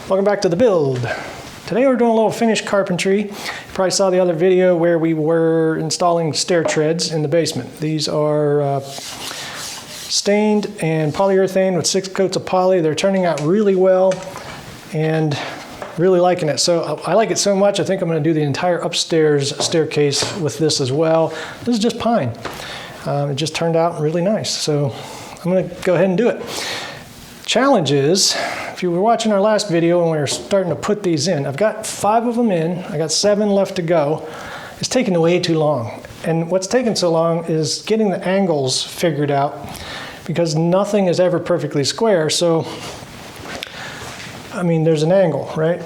Welcome back to the build. Today we're doing a little finish carpentry. You probably saw the other video where we were installing stair treads in the basement. These are stained and polyurethane with 6 coats of poly. They're turning out really well and really liking it. So I like it so much I think I'm going to do the entire upstairs staircase with this as well. This is just pine. It just turned out really nice. So I'm going to go ahead and do it. Challenge is, if you were watching our last video and we were starting to put these in, I've got 5 of them in, I got 7 left to go. It's taking way too long. And what's taken so long is getting the angles figured out because nothing is ever perfectly square. So, I mean, there's an angle, right,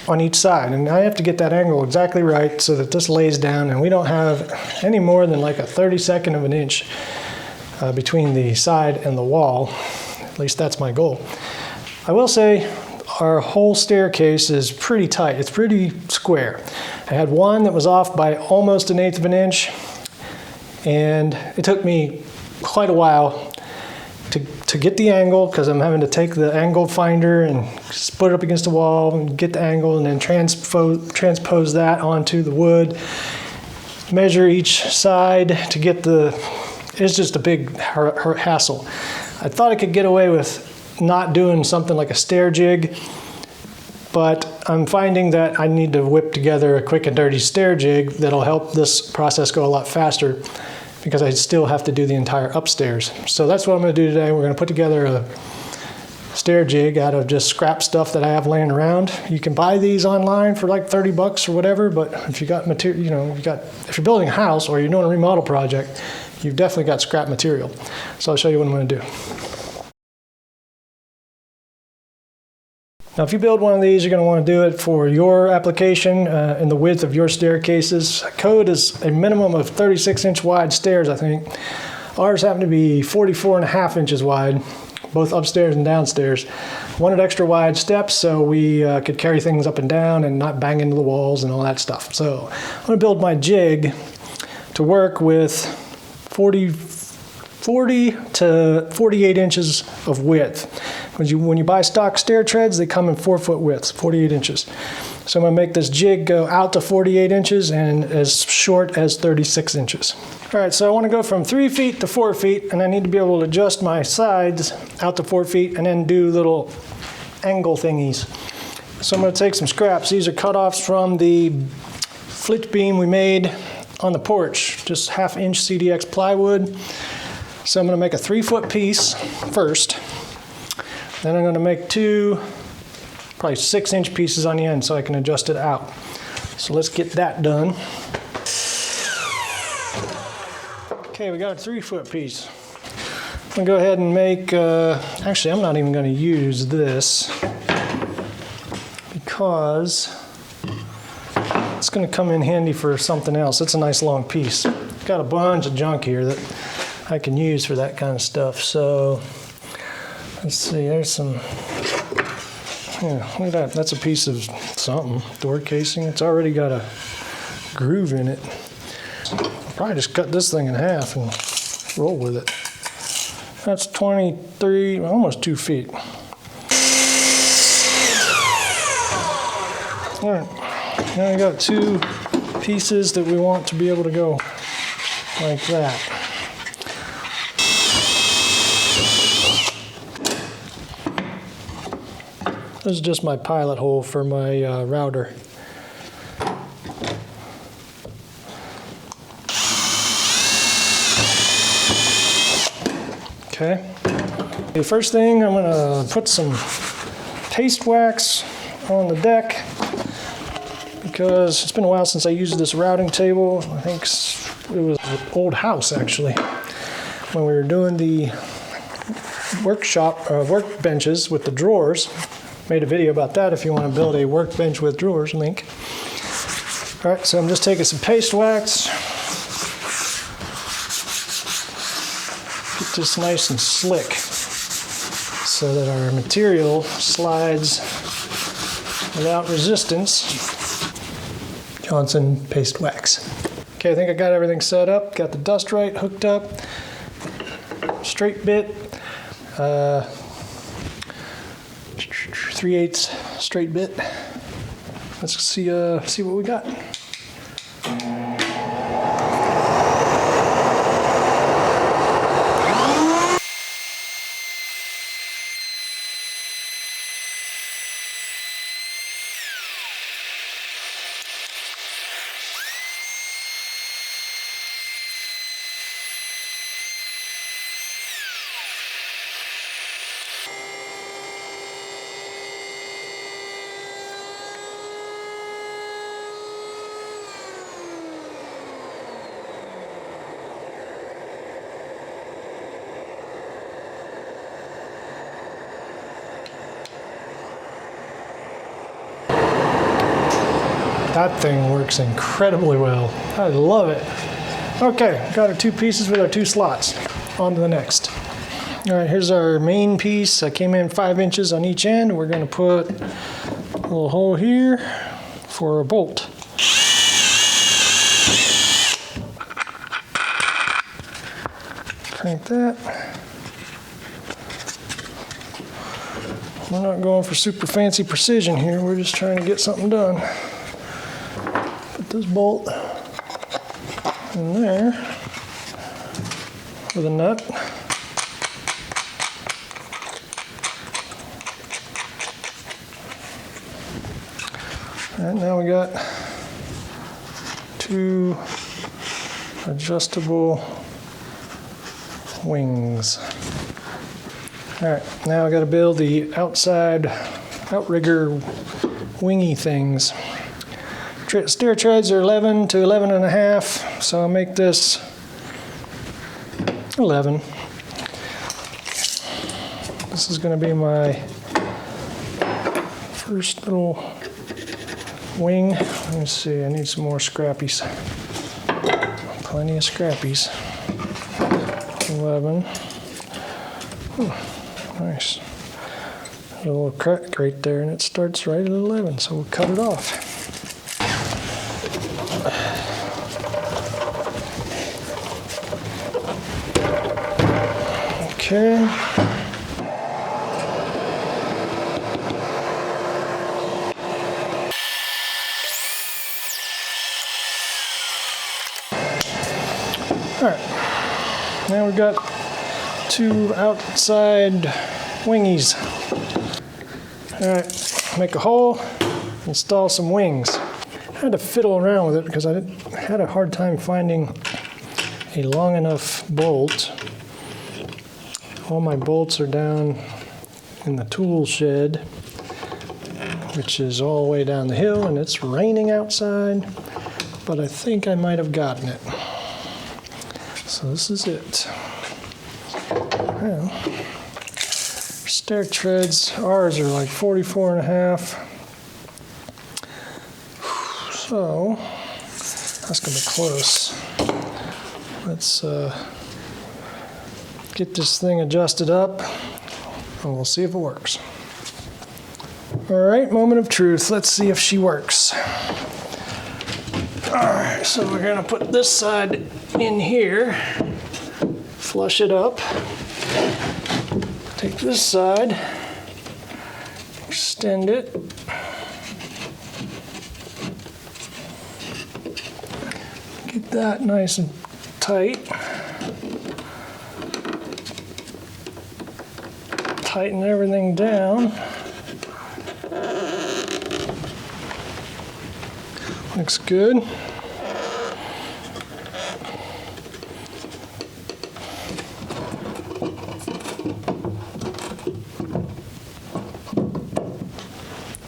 on each side. And I have to get that angle exactly right so that this lays down and we don't have any more than like a 32nd of an inch between the side and the wall. At least that's my goal. I will say our whole staircase is pretty tight. It's pretty square. I had one that was off by almost 1/8 of an inch, and it took me quite a while to get the angle because I'm having to take the angle finder and put it up against the wall and get the angle and then transpose that onto the wood, measure each side to get the, it's just a big hassle. I thought I could get away with not doing something like a stair jig, but I'm finding that I need to whip together a quick and dirty stair jig that'll help this process go a lot faster because I still have to do the entire upstairs. So that's what I'm going to do today. We're going to put together a stair jig out of just scrap stuff that I have laying around. You can buy these online for like 30 bucks or whatever, but if you got material, you know, if you're building a house or you're doing a remodel project, you've definitely got scrap material. So I'll show you what I'm going to do. Now, if you build one of these, you're going to want to do it for your application and the width of your staircases. Code is a minimum of 36-inch wide stairs, I think. Ours happen to be 44.5 inches wide, both upstairs and downstairs. Wanted extra wide steps so we could carry things up and down and not bang into the walls and all that stuff. So I'm going to build my jig to work with 40 to 48 inches of width. When you buy stock stair treads, they come in 4-foot widths, 48 inches. So I'm going to make this jig go out to 48 inches and as short as 36 inches. All right, so I want to go from 3 feet to 4 feet, and I need to be able to adjust my sides out to 4 feet and then do little angle thingies. So I'm going to take some scraps. These are cutoffs from the flitch beam we made on the porch, just 1/2 inch CDX plywood. So I'm going to make a 3-foot piece first. Then I'm going to make 2, probably 6-inch pieces on the end so I can adjust it out. So let's get that done. Okay, we got a 3-foot piece. I'm going to go ahead and make, actually I'm not even going to use this because it's going to come in handy for something else. It's a nice long piece. Got a bunch of junk here that I can use for that kind of stuff. So let's see, there's some, yeah, look at that. That's a piece of something, door casing. It's already got a groove in it. I'll probably just cut this thing in half and roll with it. That's 23, almost 2 feet. All right, now we got 2 pieces that we want to be able to go like that. This is just my pilot hole for my router. Okay. The first thing, I'm going to put some paste wax on the deck because it's been a while since I used this routing table. I think it was an old house actually when we were doing the workbenches with the drawers. Made a video about that if you want to build a workbench with drawers, link. All right, so I'm just taking some paste wax. Get this nice and slick so that our material slides without resistance. Johnson paste wax. Okay, I think I got everything set up. Got the dust right, hooked up. Straight bit. 3/8 straight bit. Let's see what we got. That thing works incredibly well. I love it. Okay, got our 2 pieces with our 2 slots. On to the next. All right, here's our main piece. I came in 5 inches on each end. We're going to put a little hole here for a bolt. Crank that. We're not going for super fancy precision here. We're just trying to get something done. Put this bolt in there with a nut. All right, now we got 2 adjustable wings. All right, now I got to build the outside outrigger wingy things. Stair treads are 11 to 11 and a half, so I'll make this 11. This is going to be my first little wing. Let me see, I need some more scrappies. Plenty of scrappies. 11. Nice. There's a little crack right there, and it starts right at 11, so we'll cut it off. Okay. All right. Now we've got 2 outside wingies. All right. Make a hole. Install some wings. I had to fiddle around with it because I had a hard time finding a long enough bolt. All my bolts are down in the tool shed, which is all the way down the hill, and it's raining outside, but I think I might have gotten it. So this is it. Well, stair treads, ours are like 44 and a half. So that's gonna be close. Let's get this thing adjusted up, and we'll see if it works. All right, moment of truth. Let's see if she works. All right, so we're gonna put this side in here, flush it up, take this side, extend it, get that nice and tight. Tighten everything down. Looks good.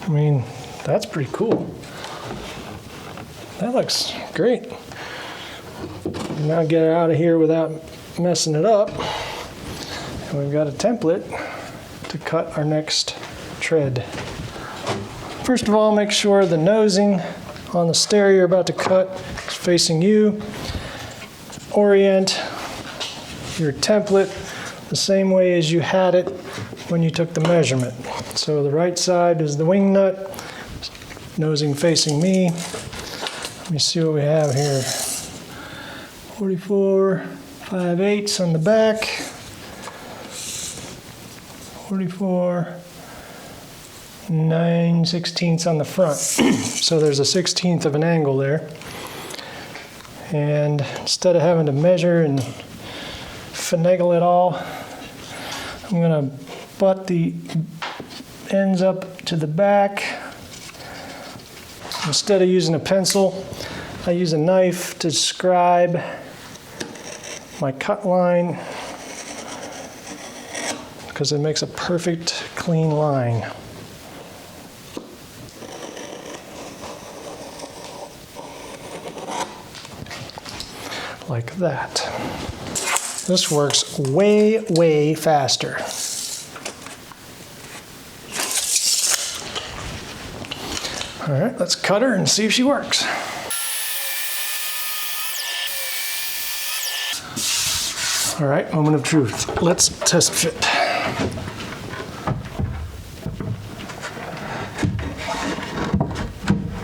I mean, that's pretty cool. That looks great. Now get it out of here without messing it up. And we've got a template to cut our next tread. First of all, make sure the nosing on the stair you're about to cut is facing you. Orient your template the same way as you had it when you took the measurement. So the right side is the wing nut, nosing facing me. Let me see what we have here. 44 5/8 on the back. 44 9/16 on the front. So there's a 1/16 of an angle there. And instead of having to measure and finagle it all, I'm going to butt the ends up to the back. Instead of using a pencil, I use a knife to scribe my cut line because it makes a perfect clean line. Like that. This works way, way faster. All right, let's cut her and see if she works. All right, moment of truth. Let's test fit.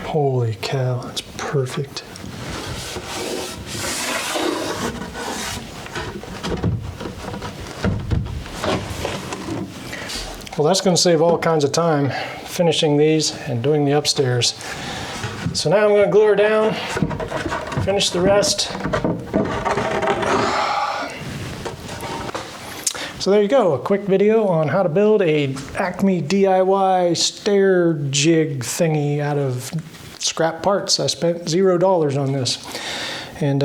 Holy cow, that's perfect. Well, that's going to save all kinds of time finishing these and doing the upstairs. So now I'm going to glue her down, finish the rest. So there you go, a quick video on how to build a Acme DIY stair jig thingy out of scrap parts. I spent $0 on this, and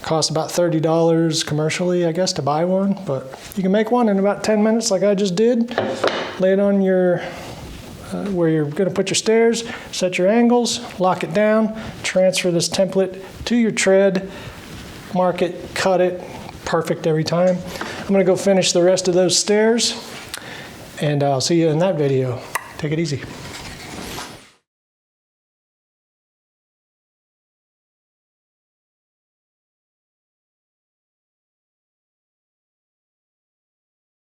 cost about $30 commercially, I guess, to buy one, but you can make one in about 10 minutes like I just did. Lay it on your where you're going to put your stairs, set your angles, lock it down, transfer this template to your tread, mark it, cut it, perfect every time. I'm going to go finish the rest of those stairs, and I'll see you in that video. Take it easy.